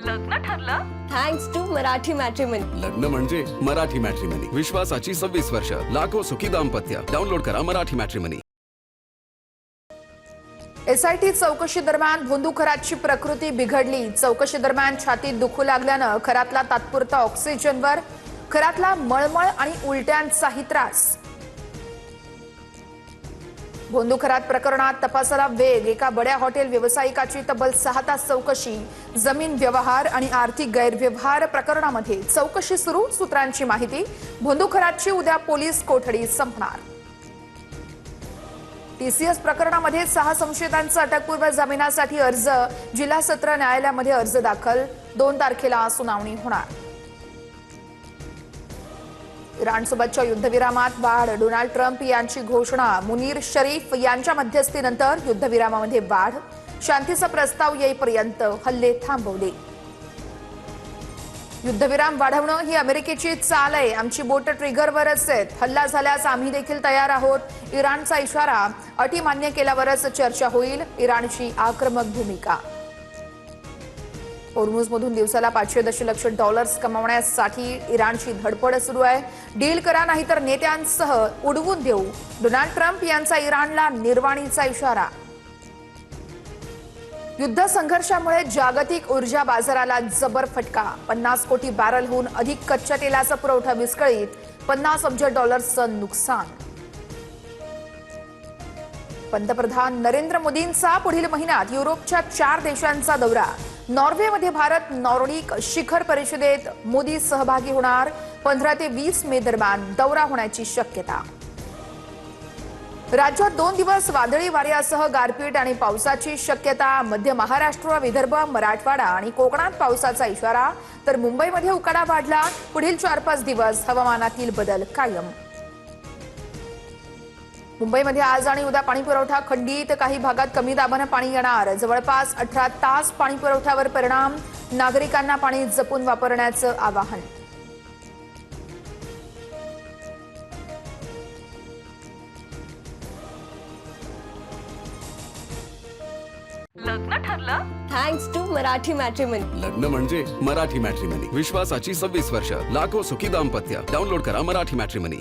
लग्न ठरलं? Thanks to Marathi matrimony. लग्न म्हणजे मराठी मॅट्रिमनी. विश्वासाची 26 वर्ष. लाखो सुखी दाम्पत्य. डाउनलोड करा मराठी मॅट्रिमनी. एसआयटी चौकशी दरम्यान भोंदू खरातची प्रकृती बिघडली. चौकशी दरम्यान छातीत दुखू लागल्यानं खरातला तात्पुरता ऑक्सिजनवर. खरातला मळमळ आणि उलट्यांचाही त्रास. भोंदू खरात प्रकरणात तपासाला वेग. एका बड्या हॉटेल व्यावसायिकाची तब्बल 6 तास चौकशी. जमीन व्यवहार आणि आर्थिक गैरव्यवहार प्रकरणामध्ये चौकशी सुरू. सूत्रांची माहिती. भोंदू खरातची उद्या पोलीस कोठडी संपणार. टीसीएस प्रकरणामध्ये 6 संशयितांचा अटकपूर्व जामिनासाठी अर्ज. जिल्हा सत्र न्यायालयामध्ये अर्ज दाखल. 2 तारखेला सुनावणी होणार. इराणसोबतच्या युद्धविरामात वाढ. डोनाल्ड ट्रम्प यांची घोषणा. मुनीर शरीफ यांच्या मध्यस्थीनंतर युद्धविरामामध्ये वाढ. शांतीचा प्रस्ताव येईपर्यंत हल्ले थांबवले. युद्धविराम वाढवणं ही अमेरिकेची चाल आहे. आमची बोट ट्रिगरवरच आहेत. हल्ला झाल्यास आम्ही देखील तयार आहोत. इराणचा इशारा. अटी मान्य केल्यावरच चर्चा होईल. इराणची आक्रमक भूमिका. होर्मुझमधून दिवसाला $500 दशलक्ष कमावण्यासाठी इराणची धडपड सुरू आहे. डील करा नाहीतर नेत्यांसह उडवून देऊ. डोनाल्ड ट्रम्प यांचा इराणला निर्वाणीचा इशारा. युद्ध संघर्षामुळे जागतिक ऊर्जा बाजाराला जबर फटका. 50 कोटी बॅरलहून अधिक कच्च्या तेलाचा पुरवठा विस्कळीत. $50 अब्ज नुकसान. पंतप्रधान नरेंद्र मोदींचा पुढील महिन्यात युरोपच्या 4 देशांचा दौरा. नॉर्वेमध्ये भारत नॉर्डिक शिखर परिषदेत मोदी सहभागी होणार. 15 ते 20 मे दरम्यान दौरा होण्याची शक्यता. राज्यात 2 दिवस वादळी वाऱ्यासह गारपीट आणि पावसाची शक्यता. मध्य महाराष्ट्र, विदर्भ, मराठवाडा आणि कोकणात पावसाचा इशारा. तर मुंबईमध्ये उकाडा वाढला. पुढील 4-5 दिवस हवामानातील बदल कायम. मुंबईमध्ये आज आणि उद्या पाणी पुरवठा खंडित. काही भागात कमी दाबानं पाणी येणार. जवळपास 18 तास पाणी पुरवठ्यावर परिणाम. नागरिकांना पाणी जपून वापरण्याचं आवाहन. लग्न ठरलं? Thanks to Marathi matrimony. लग्न म्हणजे मराठी मॅट्रिमनी. विश्वासाची 26 वर्ष. लाखो सुखी दाम्पत्य. डाउनलोड करा मराठी मॅट्रिमनी.